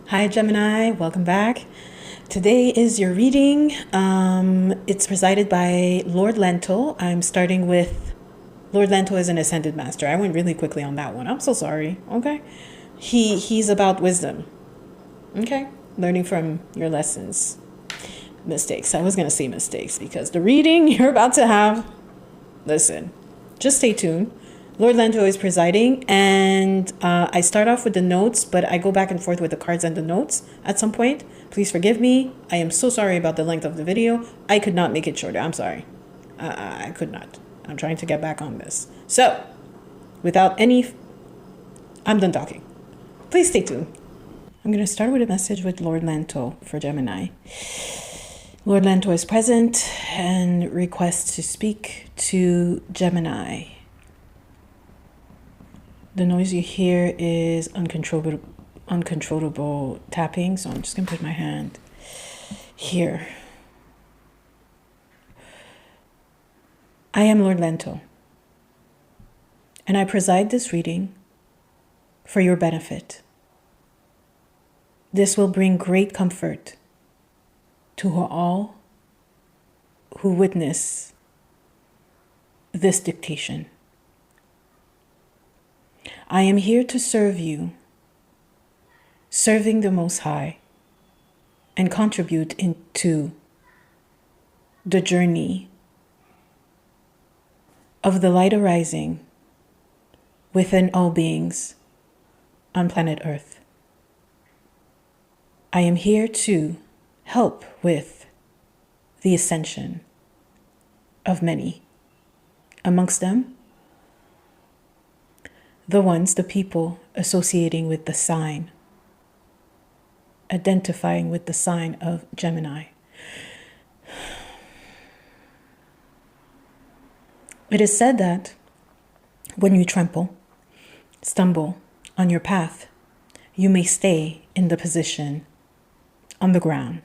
Hi Gemini, welcome back. Today is your reading. It's presided by Lord Lanto. I'm starting with Lord Lanto is an ascended master. I went really quickly on that one. I'm so sorry. Okay. He's about wisdom. Okay. Learning from your lessons. Mistakes. I was gonna say mistakes because the reading you're about to have, listen, just stay tuned. Lord Lanto is presiding, and I start off with the notes, but I go back and forth with the cards and the notes at some point. Please forgive me. I am so sorry about the length of the video. I could not make it shorter. I'm sorry. I could not. I'm trying to get back on this. So, I'm done talking. Please stay tuned. I'm going to start with a message with Lord Lanto for Gemini. Lord Lanto is present and requests to speak to Gemini. The noise you hear is uncontrollable tapping, so I'm just going to put my hand here. I am Lord Lanto, and I preside this reading for your benefit. This will bring great comfort to all who witness this dictation. I am here to serve you, serving the Most High, and contribute into the journey of the light arising within all beings on planet Earth. I am here to help with the ascension of many, amongst them the people associating with the sign, identifying with the sign of Gemini. It is said that when you stumble on your path, you may stay in the position on the ground,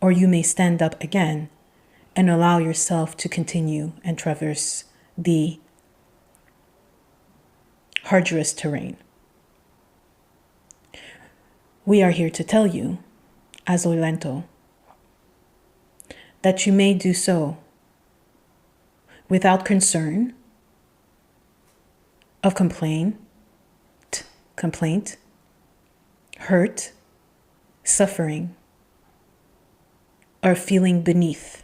or you may stand up again and allow yourself to continue and traverse the arduous terrain. We are here to tell you, as Lord Lanto, that you may do so without concern of complaint, hurt, suffering, or feeling beneath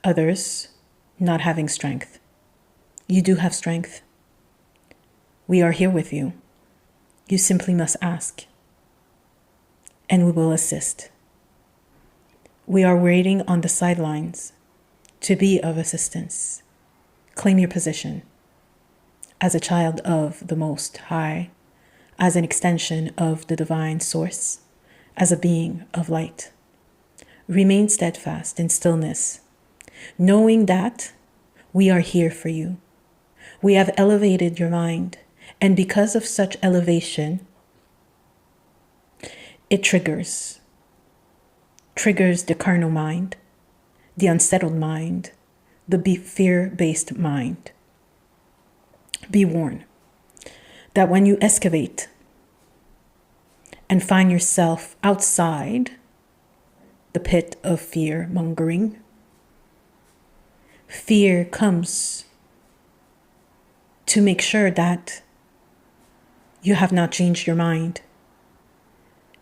others not having strength. You do have strength. We are here with you. You simply must ask, and we will assist. We are waiting on the sidelines to be of assistance. Claim your position as a child of the Most High, as an extension of the divine source, as a being of light. Remain steadfast in stillness, knowing that we are here for you. We have elevated your mind, and because of such elevation, it triggers the carnal mind, the unsettled mind, the fear-based mind. Be warned that when you excavate and find yourself outside the pit of fear-mongering, fear comes to make sure that you have not changed your mind.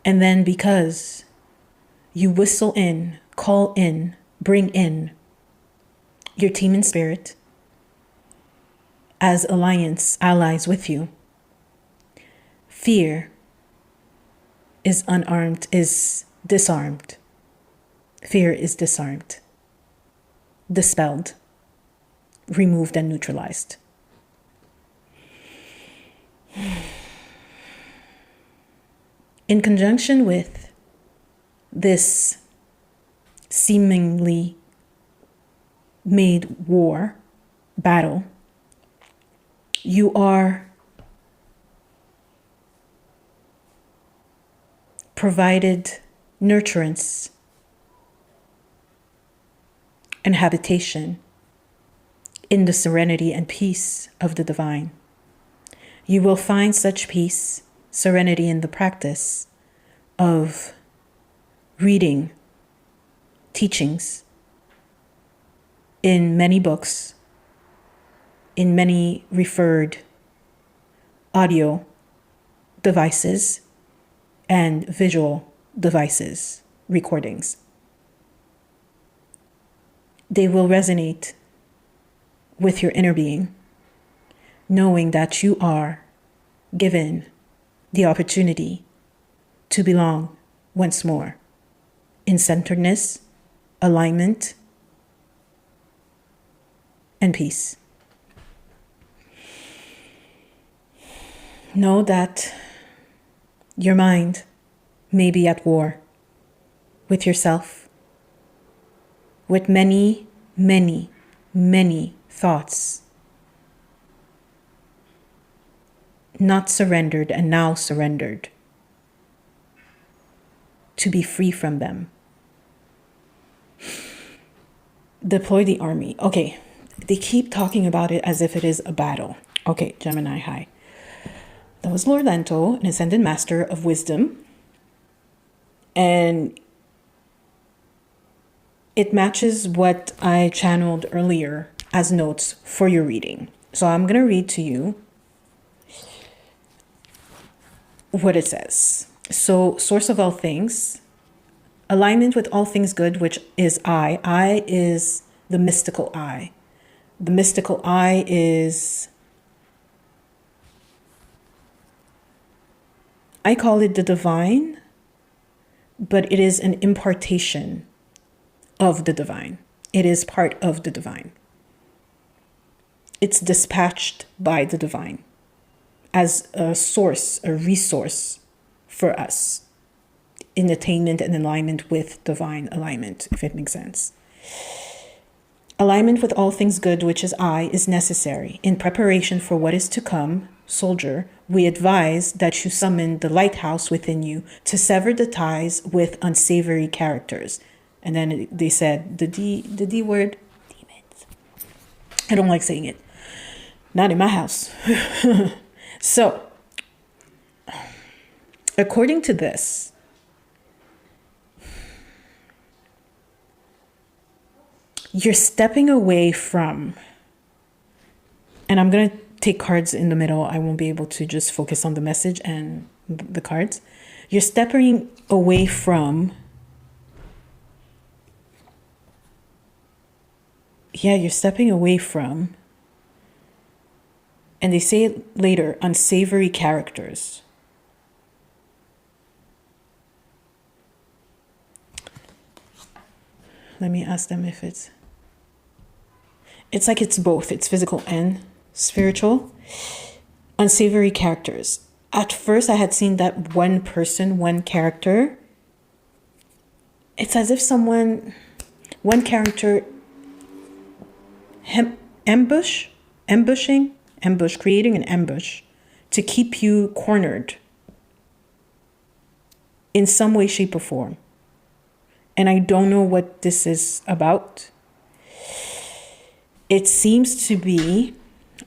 And then because you whistle in, call in, bring in your team in spirit as allies with you, fear is disarmed. Fear is disarmed, dispelled, removed, and neutralized. In conjunction with this seemingly made battle, you are provided nurturance and habitation in the serenity and peace of the divine. You will find such peace serenity in the practice of reading teachings in many books, in many referred audio devices and visual devices, recordings. They will resonate with your inner being, knowing that you are given the opportunity to belong once more in centeredness, alignment, and peace. Know that your mind may be at war with yourself, with many, many, many thoughts, not surrendered and now surrendered, to be free from them. Deploy the army. Okay, they keep talking about it as if it is a battle. Okay, Gemini, hi. That was Lord Lanto, an ascended master of wisdom. And it matches what I channeled earlier as notes for your reading. So I'm going to read to you what it says. So, source of all things, alignment with all things good, which is I. I is the mystical I. The mystical I is, I call it the divine, but it is an impartation of the divine. It is part of the divine. It's dispatched by the divine as a source, a resource for us in attainment and alignment with divine alignment, if it makes sense. Alignment with all things good, which is I, is necessary. In preparation for what is to come, soldier, we advise that you summon the lighthouse within you to sever the ties with unsavory characters. And then they said the D word, demons. I don't like saying it. Not in my house. So, according to this, you're stepping away from, and I'm going to take cards in the middle. I won't be able to just focus on the message and the cards. You're stepping away from, you're stepping away from, and they say it later, unsavory characters. Let me ask them if it's like it's both. It's physical and spiritual. Unsavory characters. At first, I had seen that one person, one character. It's as if one character creating an ambush to keep you cornered in some way, shape, or form. And I don't know what this is about. It seems to be,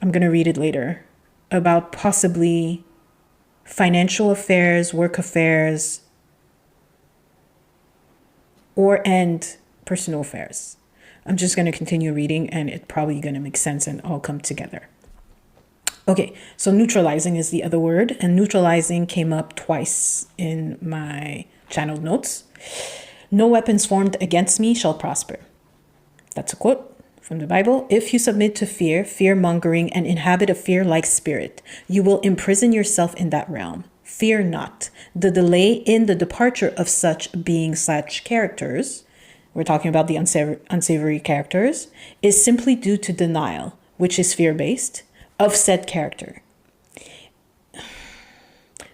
I'm going to read it later, about possibly financial affairs, work affairs, and personal affairs. I'm just going to continue reading and it's probably going to make sense and all come together. Okay, so neutralizing is the other word, and neutralizing came up twice in my channeled notes. No weapons formed against me shall prosper. That's a quote from the Bible. If you submit to fear, fear-mongering, and inhabit a fear-like spirit, you will imprison yourself in that realm. Fear not. The delay in the departure of such being/such characters, we're talking about the unsavory characters, is simply due to denial, which is fear-based, of said character.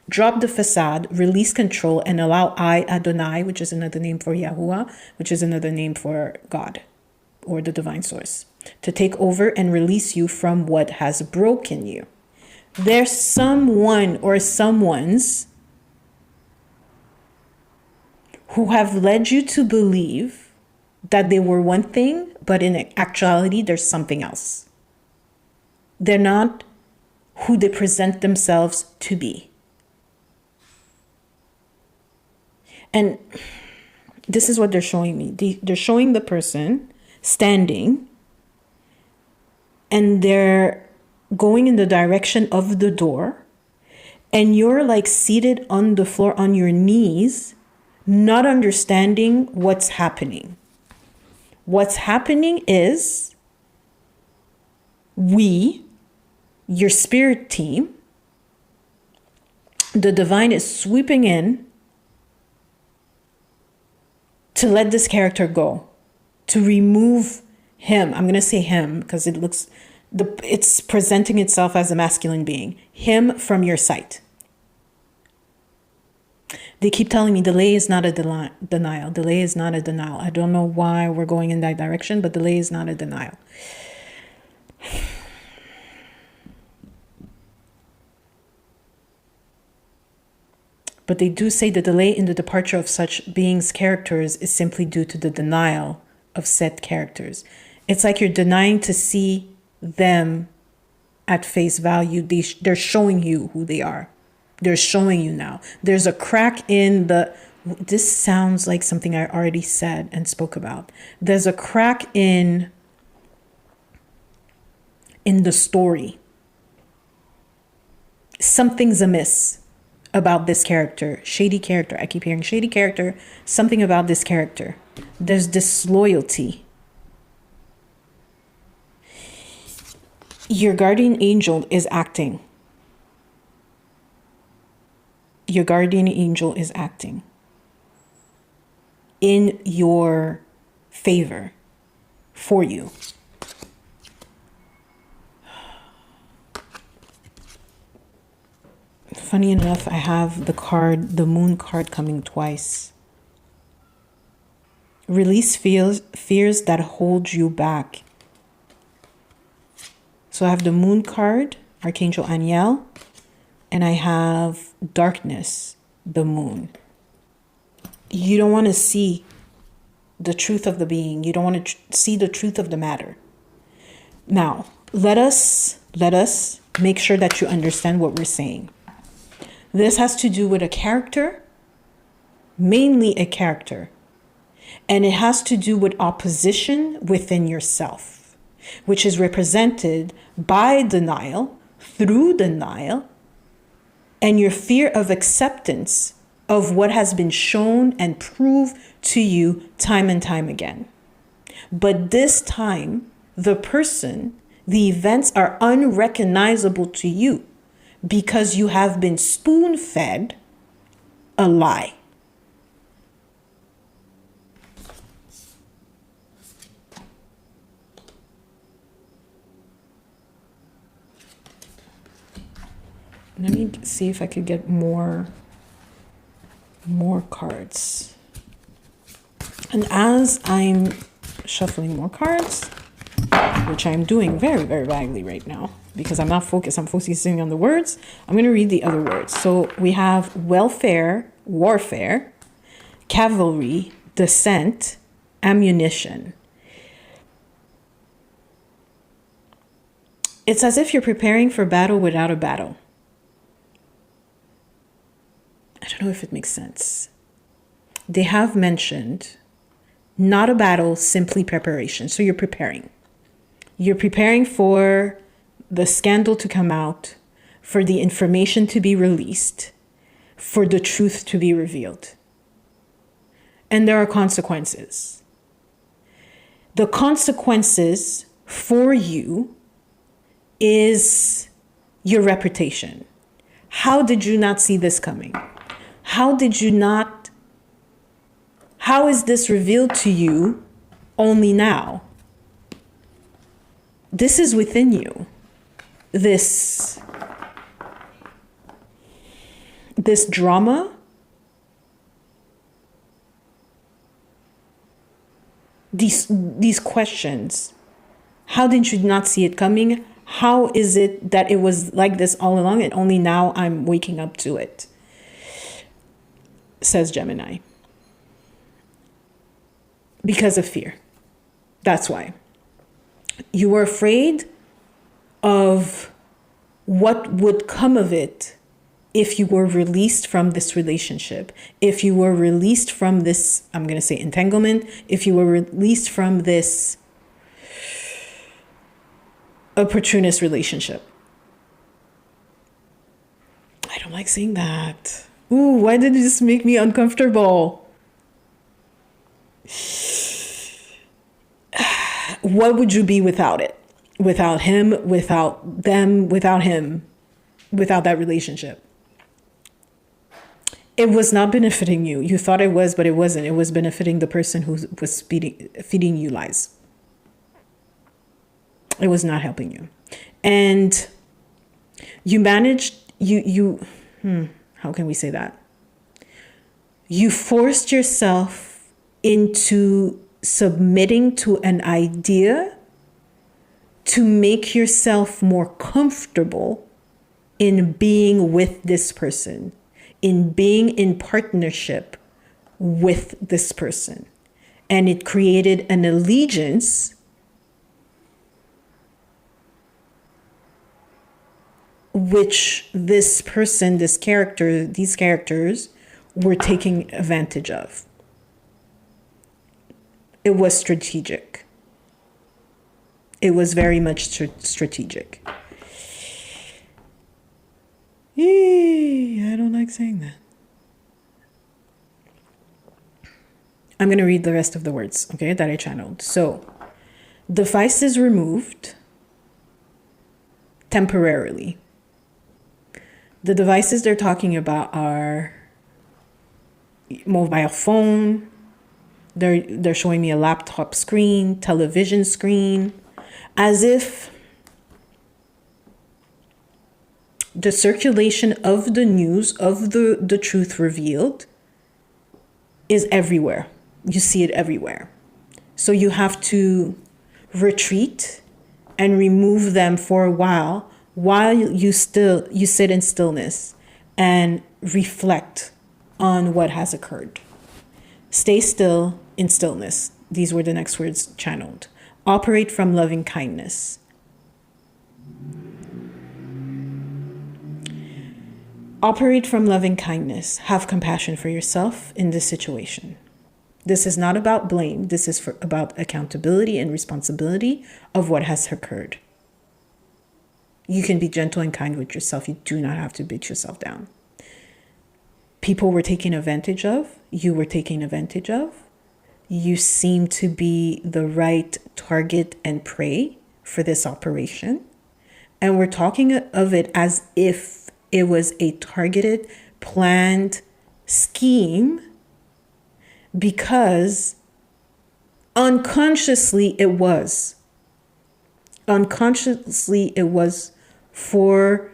Drop the facade, release control, and allow I, Adonai, which is another name for Yahuwah, which is another name for God or the divine source, to take over and release you from what has broken you. There's someone or someones who have led you to believe that they were one thing, but in actuality, there's something else. They're not who they present themselves to be. And this is what they're showing me. They're showing the person standing, and they're going in the direction of the door, and you're like seated on the floor on your knees, not understanding what's happening. What's happening is your spirit team, the divine is sweeping in to let this character go, to remove him. I'm going to say him because it's presenting itself as a masculine being. Him from your sight. They keep telling me delay is not a denial. Delay is not a denial. I don't know why we're going in that direction, but delay is not a denial. But they do say the delay in the departure of such beings' characters is simply due to the denial of said characters. It's like you're denying to see them at face value. They're showing you who they are. They're showing you now. There's a crack in this sounds like something I already said and spoke about. There's a crack in the story. Something's amiss about this character. Shady character. I keep hearing shady character. Something about this character. There's disloyalty. Your guardian angel is acting. Your guardian angel is acting in your favor, for you. Funny enough, I have the moon card coming twice. Release fears that hold you back. So I have the moon card, Archangel Aniel, and I have darkness, the moon. You don't want to see the truth of the being. You don't want to see the truth of the matter. Now, let us make sure that you understand what we're saying. This has to do with a character, mainly a character. And it has to do with opposition within yourself, which is represented by denial, through denial, and your fear of acceptance of what has been shown and proved to you time and time again. But this time, the events are unrecognizable to you because you have been spoon-fed a lie. Let me see if I could get more cards. And as I'm shuffling more cards, which I'm doing very, very badly right now because I'm not focused, I'm focusing on the words, I'm going to read the other words. So we have welfare, warfare, cavalry, descent, ammunition. It's as if you're preparing for battle without a battle. I don't know if it makes sense. They have mentioned not a battle, simply preparation. So you're preparing. You're preparing for the scandal to come out, for the information to be released, for the truth to be revealed. And there are consequences. The consequences for you is your reputation. How did you not see this coming? How is this revealed to you only now? This is within you. This drama, these questions. How did you not see it coming? How is it that it was like this all along and only now I'm waking up to it? Says Gemini. Because of fear. That's why. You were afraid of what would come of it if you were released from this relationship, if you were released from this, I'm going to say entanglement, if you were released from this opportunist relationship. I don't like saying that. Ooh, why did this make me uncomfortable? What would you be without it? Without him, without them, without him, without that relationship? It was not benefiting you. You thought it was, but it wasn't. It was benefiting the person who was feeding you lies. It was not helping you. And you managed, how can we say that? You forced yourself into submitting to an idea to make yourself more comfortable in being with this person, in being in partnership with this person. And it created an allegiance which this person, this character, these characters were taking advantage of. It was strategic. It was very much strategic. I don't like saying that. I'm going to read the rest of the words, okay, that I channeled. So, device is removed temporarily. The devices they're talking about are mobile phone. They're showing me a laptop screen, television screen, as if the circulation of the news, of the truth revealed, is everywhere. You see it everywhere. So you have to retreat and remove them for a while you sit in stillness and reflect on what has occurred. Stay still in stillness. These were the next words channeled. Operate from loving kindness. Operate from loving kindness. Have compassion for yourself in this situation. This is not about blame. This is about accountability and responsibility of what has occurred. You can be gentle and kind with yourself. You do not have to beat yourself down. People were taken advantage of. You were taken advantage of. You seem to be the right target and prey for this operation. And we're talking of it as if it was a targeted, planned scheme, because unconsciously it was. Unconsciously it was for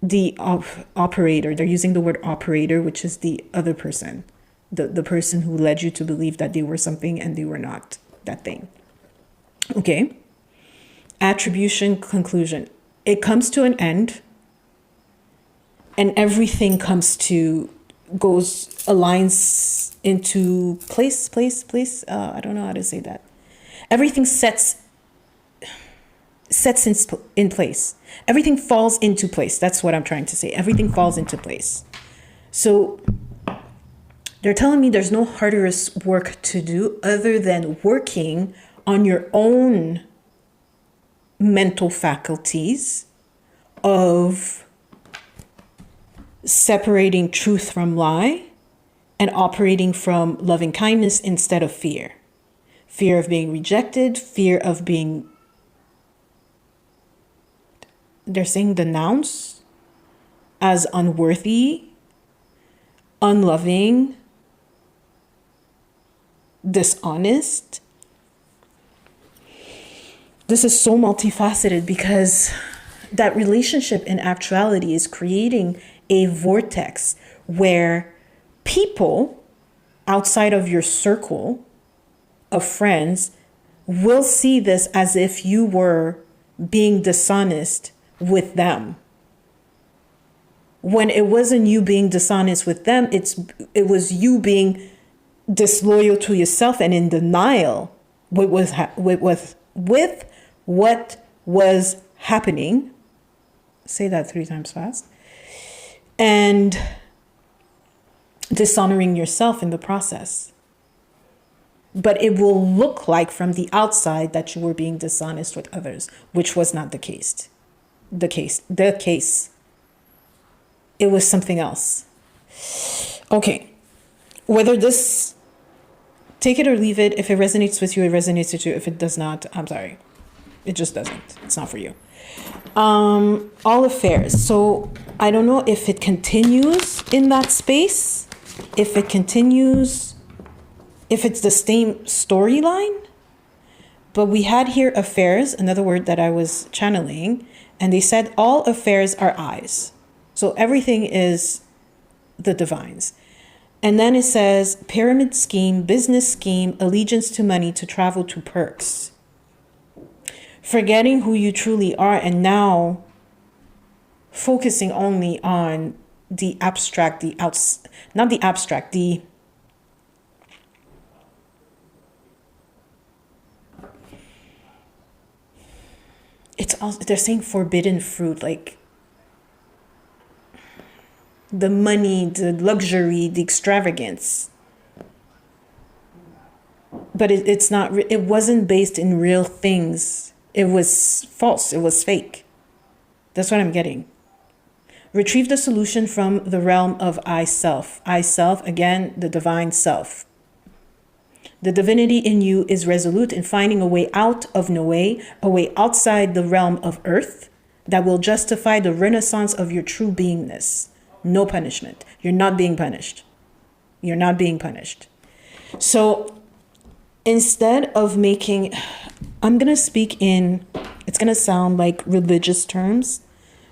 the operator. They're using the word operator, which is the other person, the person who led you to believe that they were something and they were not that thing. Okay. Attribution, conclusion. It comes to an end, and everything aligns into place. I don't know how to say that. Everything sets in place. Everything falls into place. That's what I'm trying to say. Everything falls into place. So they're telling me there's no harder work to do other than working on your own mental faculties of separating truth from lie and operating from loving kindness instead of fear. Fear of being rejected, fear of being, they're saying, denounced as unworthy, unloving, dishonest. This is so multifaceted because that relationship in actuality is creating a vortex where people outside of your circle of friends will see this as if you were being dishonest with them. When it wasn't you being dishonest with them, it was you being disloyal to yourself and in denial with what was happening. Say that 3 times fast. and dishonoring yourself in the process. But it will look like from the outside that you were being dishonest with others, which was not the case. It was something else. Okay. Whether this, take it or leave it. If it resonates with you, it resonates with you. If it does not, I'm sorry. It just doesn't. It's not for you. All affairs. So I don't know if it continues in that space, if it continues, if it's the same storyline. But we had here affairs, another word that I was channeling, and they said all affairs are eyes. So everything is the divines. And then it says pyramid scheme, business scheme, allegiance to money, to travel, to perks. Forgetting who you truly are and now focusing only on the abstract, not the abstract, it's also, they're saying forbidden fruit, like the money, the luxury, the extravagance. But it's not, it wasn't based in real things. It was false. It was fake. That's what I'm getting. Retrieve the solution from the realm of I self. I self, again, the divine self. The divinity in you is resolute in finding a way out of no way, a way outside the realm of earth that will justify the renaissance of your true beingness. No punishment. You're not being punished. You're not being punished. So instead of making, I'm going to speak in, it's going to sound like religious terms,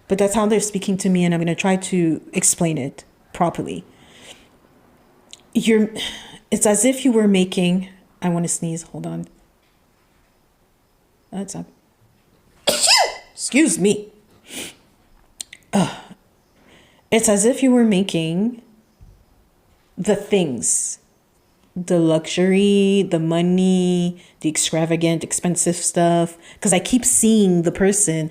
but that's how they're speaking to me, and I'm going to try to explain it properly. It's as if you were making, I want to sneeze, hold on. That's up. Excuse me. It's as if you were making the things, the luxury, the money, the extravagant, expensive stuff. Because I keep seeing the person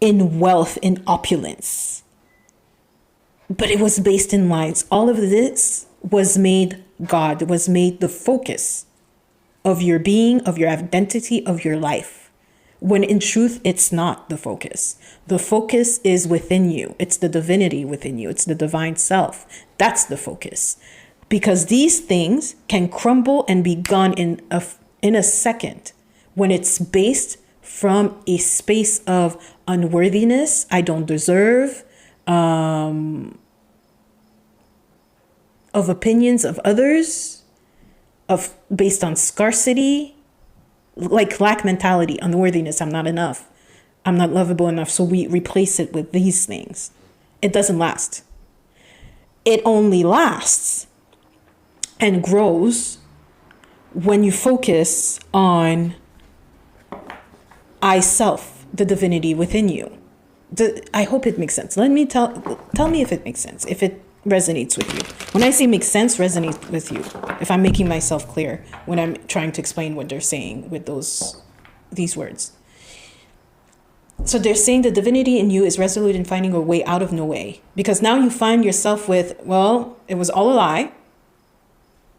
in wealth, in opulence. But it was based in lies. All of this was made God, was made the focus of your being, of your identity, of your life. When in truth, it's not the focus. The focus is within you. It's the divinity within you. It's the divine self. That's the focus. Because these things can crumble and be gone in a second when it's based from a space of unworthiness. I don't deserve, of opinions of others, of based on scarcity, like lack mentality, unworthiness. I'm not enough. I'm not lovable enough. So we replace it with these things. It doesn't last. It only lasts and grows when you focus on I self, the divinity within you. I hope it makes sense. Let me tell me if it makes sense, if it resonates with you. When I say makes sense, resonates with you. If I'm making myself clear when I'm trying to explain what they're saying with these words. So they're saying the divinity in you is resolute in finding a way out of no way. Because now you find yourself with, well, it was all a lie.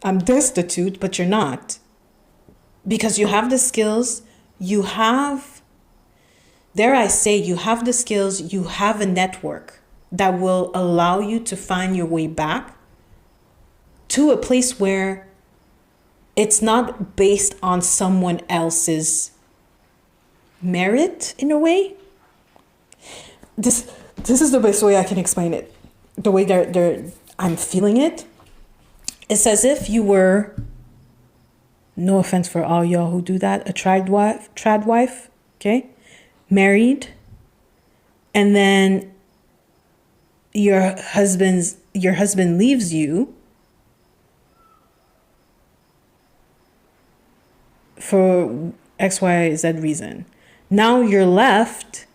I'm destitute, but you're not. Because you have the skills, you have, dare I say, you have the skills, you have a network that will allow you to find your way back to a place where it's not based on someone else's merit in a way. This is the best way I can explain it. The way I'm feeling it. It's as if you were, no offense for all y'all who do that, a trad wife, okay? Married, and then your husband leaves you for X, Y, Z reason. Now you're left,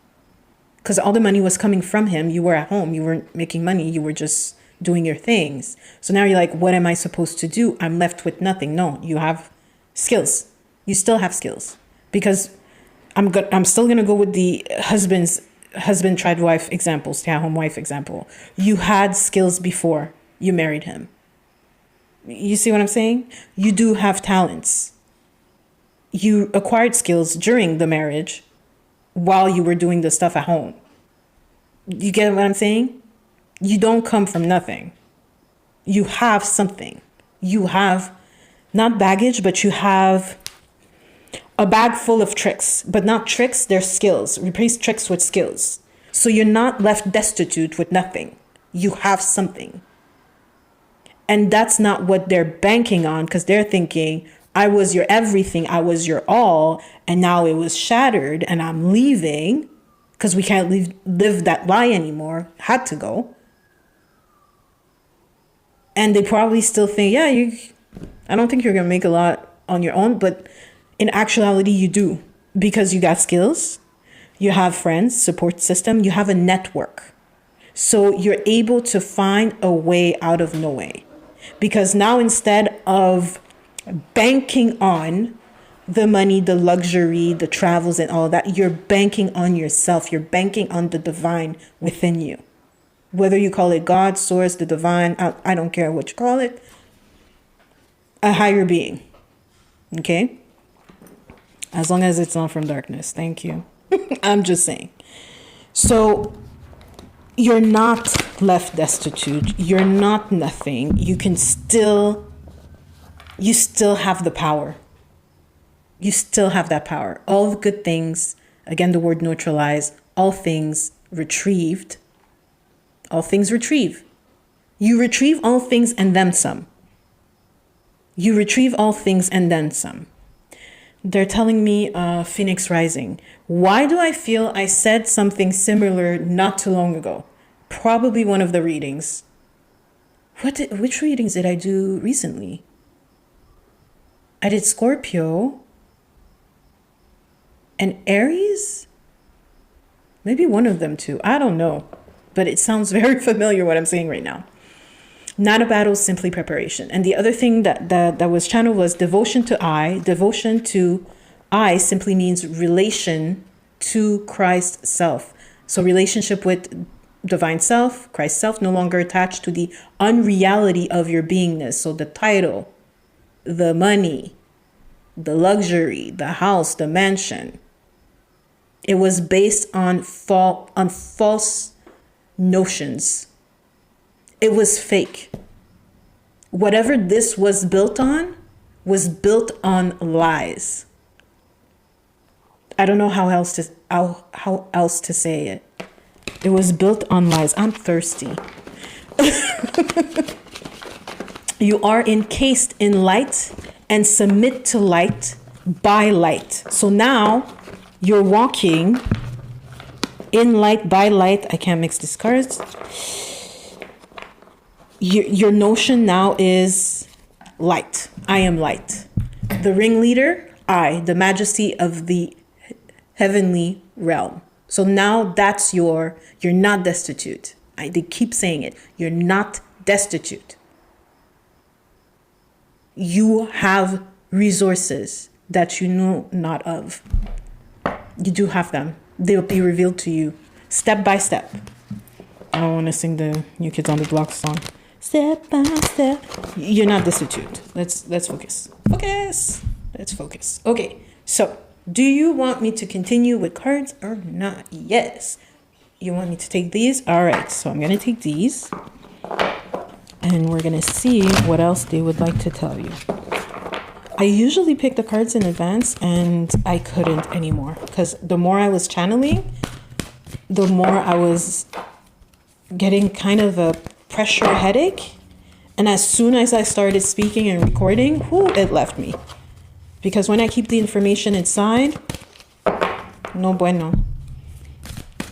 because all the money was coming from him. You were at home. You weren't making money. You were just doing your things. So now you're like, what am I supposed to do? I'm left with nothing. No, you have skills. You still have skills. Because I'm still going to go with the husband's husband tried wife example, stay at home wife example. You had skills before you married him. You see what I'm saying? You do have talents. You acquired skills during the marriage while you were doing the stuff at home. You get what I'm saying? You don't come from nothing. You have something. You have not baggage, but you have a bag full of tricks, but not tricks, they're skills. Replace tricks with skills. So you're not left destitute with nothing. You have something. And that's not what they're banking on, because they're thinking, I was your everything, I was your all, and now it was shattered and I'm leaving because we can't live that lie anymore. Had to go. And they probably still think, I don't think you're going to make a lot on your own, but in actuality, you do, because you got skills, you have friends, support system, you have a network. So you're able to find a way out of no way. Because now instead of banking on the money, the luxury, the travels and all that, you're banking on yourself. You're banking on the divine within you. Whether you call it God, source, the divine, I don't care what you call it. A higher being. Okay? As long as it's not from darkness. Thank you. I'm just saying. So you're not left destitute. You're not nothing. You still have the power. You still have that power. All the good things, again, the word neutralize, all things retrieved. All things retrieve. You retrieve all things and then some. You retrieve all things and then some. They're telling me Phoenix Rising. Why do I feel I said something similar not too long ago? Probably one of the readings. Which readings did I do recently? I did Scorpio and Aries? Maybe one of them too. I don't know. But it sounds very familiar what I'm saying right now. Not a battle, simply preparation. And the other thing that was channeled was devotion to I. Devotion to I simply means relation to Christ's self. So relationship with divine self, Christ's self, no longer attached to the unreality of your beingness. So the title, the money, the luxury, the house, the mansion. It was based on false notions. It was fake. Whatever this was built on lies. I don't know how else to say it. It was built on lies. I'm thirsty. You are encased in light and submit to light by light. So now you're walking in light by light. I can't mix these cards. Your notion now is light. I am light. The ringleader, I, the majesty of the heavenly realm. So now that's you're not destitute. They keep saying it. You're not destitute. You have resources that you know not of. You do have them. They'll be revealed to you step by step. I don't want to sing the New Kids on the Block song. Step by step. You're not destitute. Let's focus. Let's focus. Okay, so do you want me to continue with cards or not? Yes. You want me to take these? All right, so I'm going to take these. And we're going to see what else they would like to tell you. I usually pick the cards in advance, and I couldn't anymore. Because the more I was channeling, the more I was getting kind of a pressure headache. And as soon as I started speaking and recording, it left me. Because when I keep the information inside, no bueno.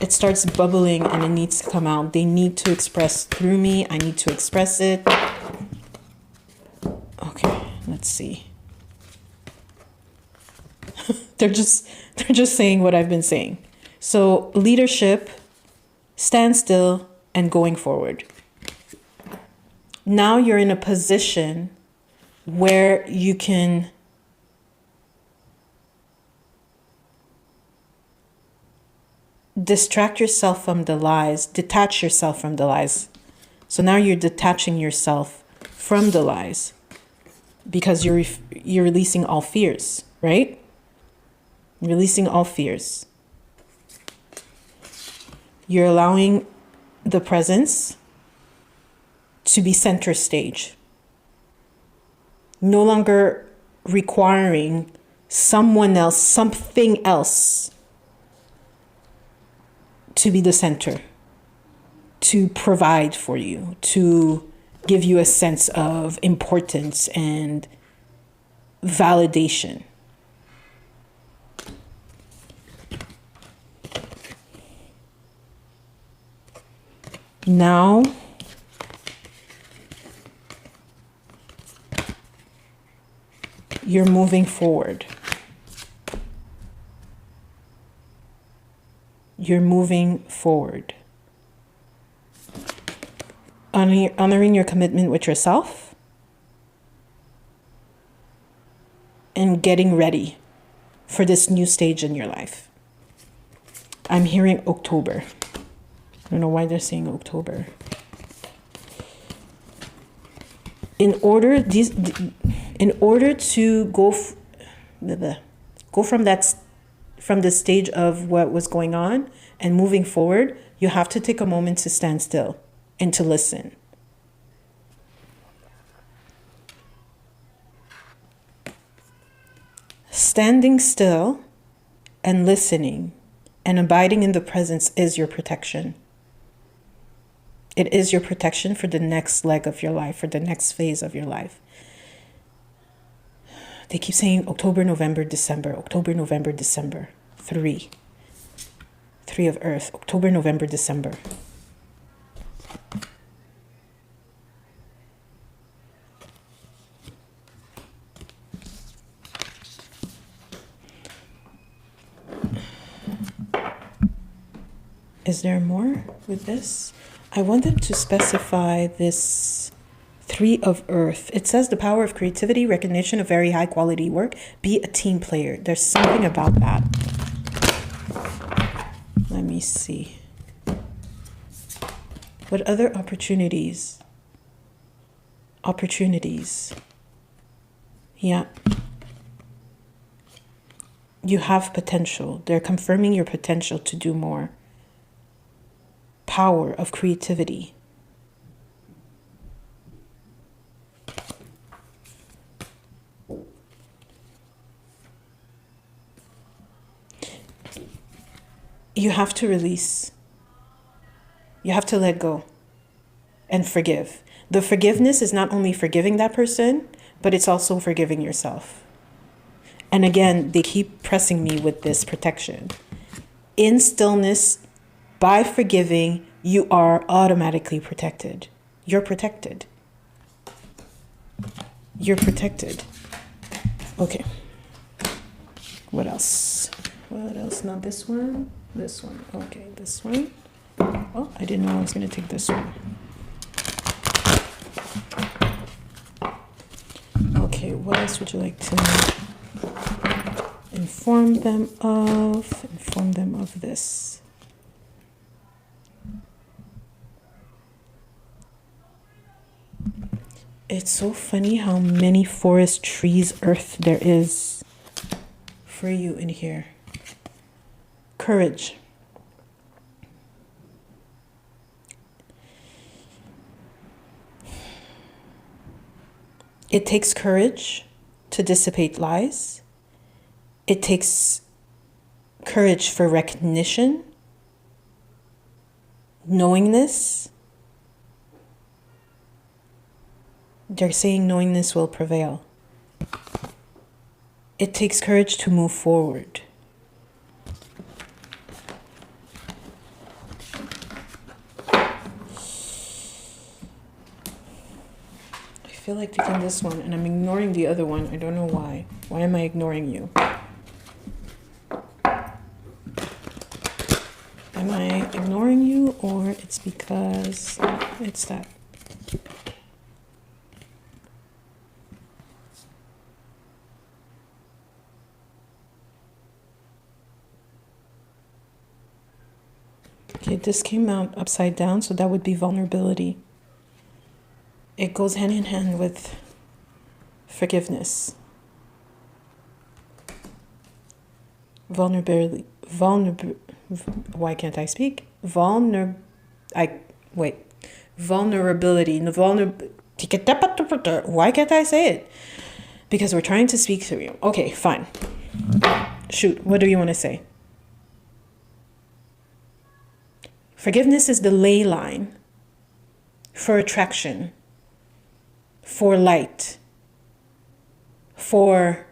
It starts bubbling and it needs to come out. They need to express through me. I need to express it. Okay, let's see. They're just saying what I've been saying. So leadership, stand still, and going forward. Now you're in a position where you can distract yourself from the lies, detach yourself from the lies. So now you're detaching yourself from the lies because you're releasing all fears, right? Releasing all fears. You're allowing the presence to be center stage. No longer requiring someone else, something else to be the center, to provide for you, to give you a sense of importance and validation. Now, you're moving forward. You're moving forward. Honoring your commitment with yourself and getting ready for this new stage in your life. I'm hearing October. I don't know why they're saying October. In order to go from the stage of what was going on and moving forward, you have to take a moment to stand still and to listen. Standing still and listening and abiding in the presence is your protection. It is your protection for the next leg of your life, for the next phase of your life. They keep saying October, November, December. October, November, December. 3. 3 of Earth. October, November, December. Is there more with this? I want them to specify this 3 of Earth. It says the power of creativity, recognition of very high quality work. Be a team player. There's something about that. Let me see. What other opportunities? Opportunities. Yeah. You have potential. They're confirming your potential to do more. Power of creativity. You have to release. You have to let go and forgive. The forgiveness is not only forgiving that person, but it's also forgiving yourself. And again, they keep pressing me with this protection. In stillness, by forgiving, you are automatically protected. You're protected. You're protected. Okay. What else? What else? Not this one. This one. Okay, this one. Oh, I didn't know I was going to take this one. Okay, what else would you like to inform them of? Inform them of this. It's so funny how many forest, trees, earth there is for you in here. Courage. It takes courage to dissipate lies. It takes courage for recognition, knowingness. They're saying knowingness will prevail. It takes courage to move forward. I feel like taking this one and I'm ignoring the other one. I don't know why. Why am I ignoring you? Am I ignoring you or it's because it's that? Okay, this came out upside down, so that would be vulnerability. It goes hand in hand with forgiveness. Vulnerability. Why can't I speak? Vulnerability. Why can't I say it? Because we're trying to speak through you. Okay, fine. Shoot, what do you want to say? Forgiveness is the ley line for attraction, for light, for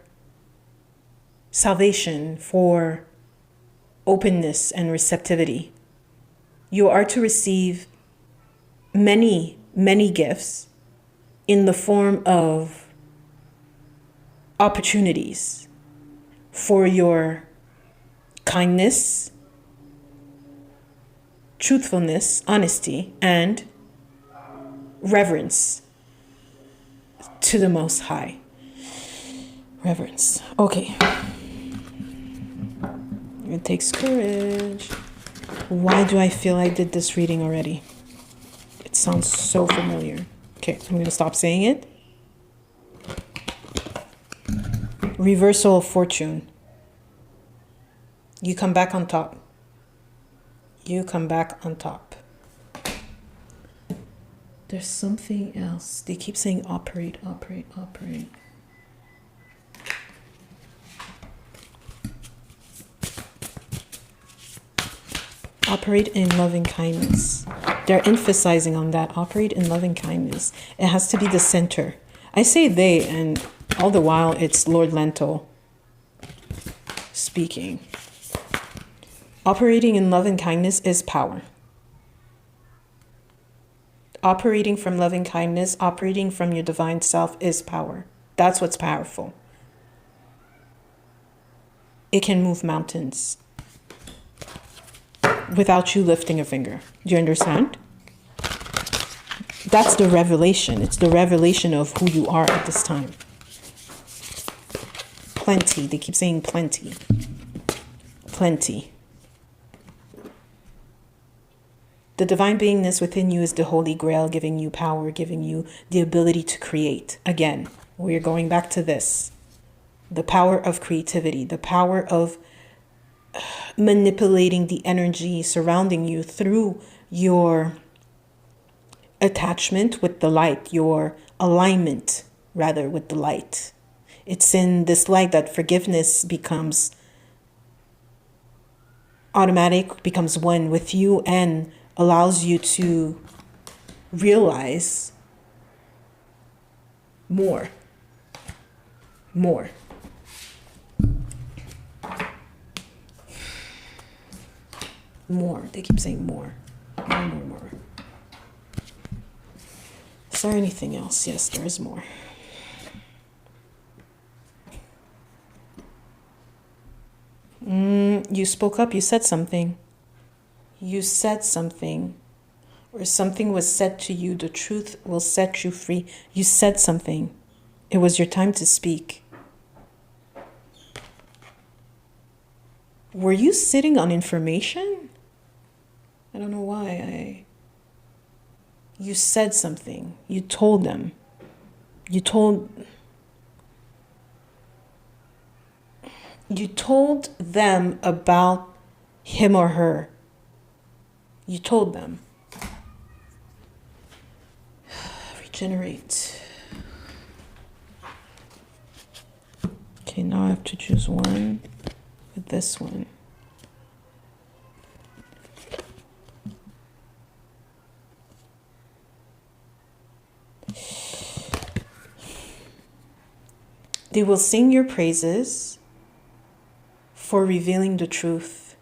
salvation, for openness and receptivity. You are to receive many, many gifts in the form of opportunities for your kindness, truthfulness, honesty, and reverence to the Most High. Reverence. Okay. It takes courage. Why do I feel I did this reading already? It sounds so familiar. Okay, I'm going to stop saying it. Reversal of fortune. You come back on top. You come back on top. There's something else. They keep saying operate, operate, operate. Operate in loving kindness. They're emphasizing on that. Operate in loving kindness. It has to be the center. I say they, and all the while it's Lord Lanto speaking. Operating in love and kindness is power. Operating from loving kindness, operating from your divine self is power. That's what's powerful. It can move mountains without you lifting a finger. Do you understand? That's the revelation. It's the revelation of who you are at this time. Plenty. They keep saying plenty. Plenty. The divine beingness within you is the Holy Grail, giving you power, giving you the ability to create. Again, we're going back to this. The power of creativity, the power of manipulating the energy surrounding you through your attachment with the light, your alignment, rather, with the light. It's in this light that forgiveness becomes automatic, becomes one with you, and allows you to realize more. More. More. They keep saying more. More, more, more. Is there anything else? Yes, there is more. You spoke up. You said something. You said something. Or something was said to you. The truth will set you free. You said something. It was your time to speak. Were you sitting on information? I don't know why. You said something. You told them. You told them about him or her. You told them. Regenerate. Okay, now I have to choose one with this one. They will sing your praises for revealing the truth.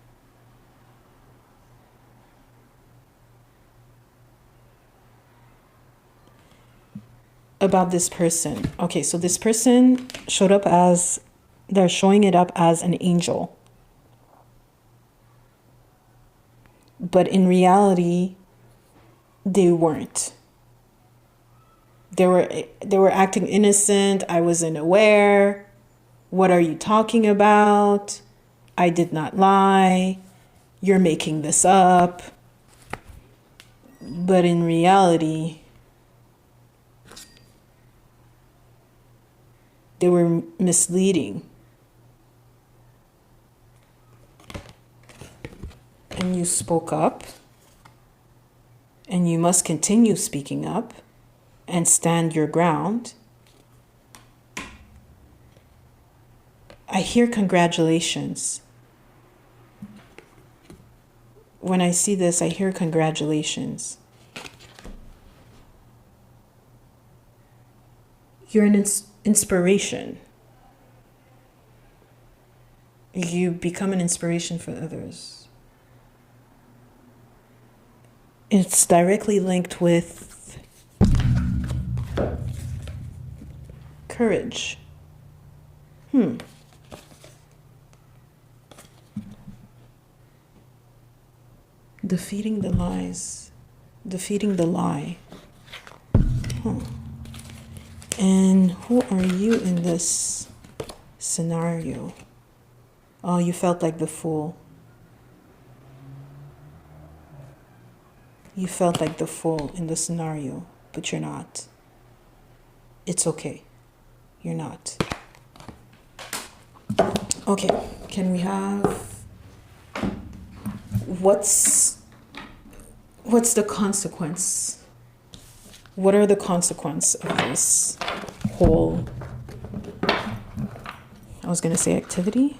About this person. Okay, so this person showed up as, they're showing it up as an angel. But in reality, they weren't. They were acting innocent. I wasn't aware. What are you talking about? I did not lie. You're making this up. But in reality, they were misleading. And you spoke up. And you must continue speaking up and stand your ground. I hear congratulations. When I see this, I hear congratulations. You're an inspiration. You become an inspiration for others. It's directly linked with courage. Defeating the lies. Defeating the lie. And who are you in this scenario? Oh, you felt like the fool. You felt like the fool in the scenario, but you're not. It's okay. You're not. Okay, can we have... What's the consequence? What are the consequences of this whole... I was going to say activity.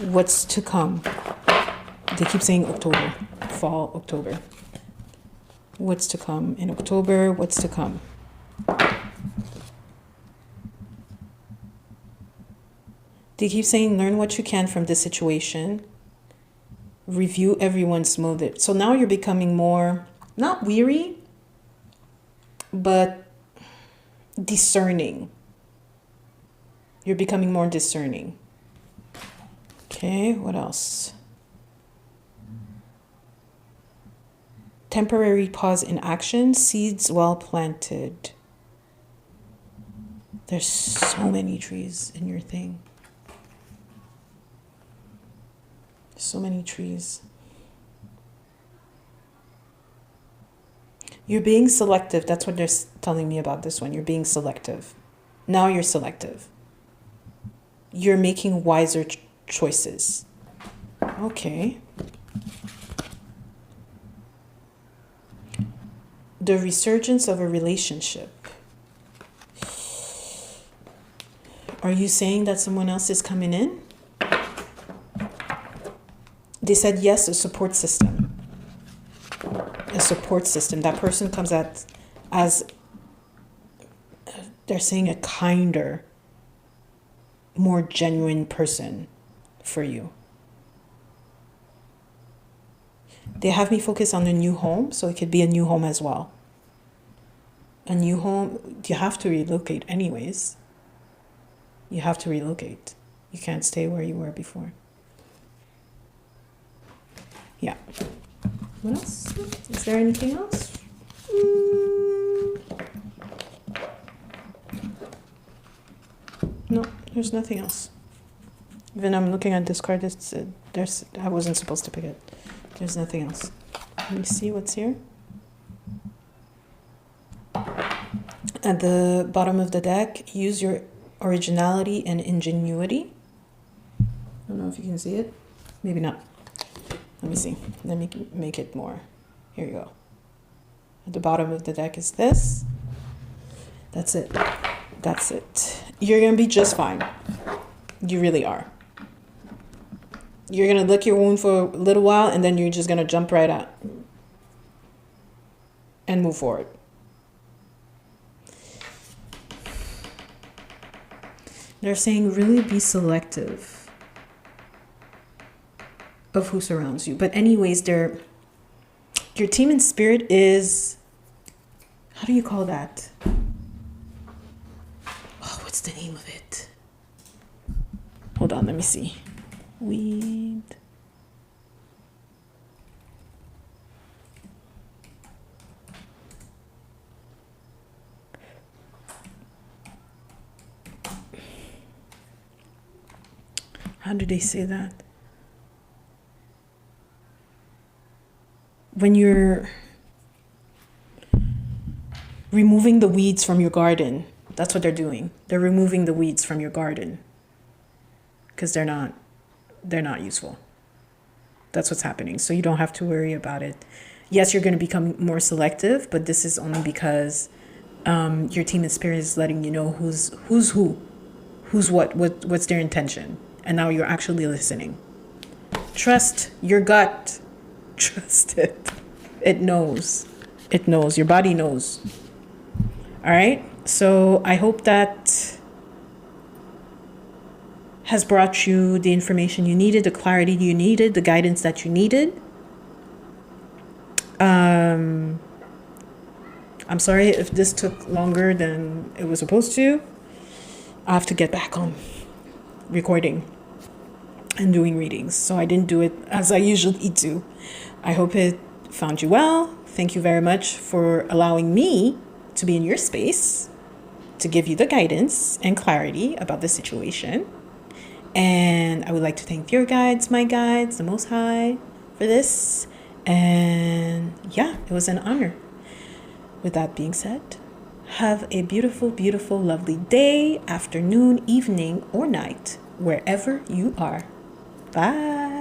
What's to come? They keep saying October. Fall, October. What's to come in October? What's to come? They keep saying learn what you can from this situation. Review everyone's motive. So now you're becoming more, not weary, but discerning. You're becoming more discerning. Okay, what else? Temporary pause in action, seeds well planted. There's so many trees in your thing. So many trees. You're being selective. That's what they're telling me about this one. You're being selective. Now you're selective. You're making wiser choices. Okay. The resurgence of a relationship. Are you saying that someone else is coming in? They said yes, a support system. A support system. That person comes at as, they're saying, a kinder, more genuine person for you. They have me focus on a new home, so it could be a new home as well. A new home, you have to relocate anyways. You have to relocate. You can't stay where you were before. Yeah. What else? Is there anything else? No, there's nothing else. Even I'm looking at this card, I wasn't supposed to pick it. There's nothing else. Let me see what's here. At the bottom of the deck, use your originality and ingenuity. I don't know if you can see it. Maybe not. Let me see. Let me make it more. Here you go. At the bottom of the deck is this. That's it. That's it. You're going to be just fine. You really are. You're going to lick your wound for a little while, and then you're just going to jump right out and move forward. They're saying really be selective of who surrounds you. But anyways, your team in spirit is, how do you call that? Oh, what's the name of it? Hold on, let me see. Weed. How do they say that? When you're removing the weeds from your garden. That's what they're doing. They're removing the weeds from your garden because they're not useful. That's what's happening. So you don't have to worry about it. Yes, you're going to become more selective, but this is only because your team of spirit is letting you know who's who, what's their intention. And now you're actually listening. Trust your gut. Trust it. It knows. It knows. Your body knows. All right. So I hope that has brought you the information you needed, the clarity you needed, the guidance that you needed. I'm sorry if this took longer than it was supposed to. I have to get back on recording and doing readings, so I didn't do it as I usually do. I hope it found you well. Thank you very much for allowing me to be in your space to give you the guidance and clarity about the situation. And I would like to thank your guides, my guides, the Most High, for this. And yeah, it was an honor. With that being said, have a beautiful, beautiful, lovely day, afternoon, evening, or night, wherever you are. Bye.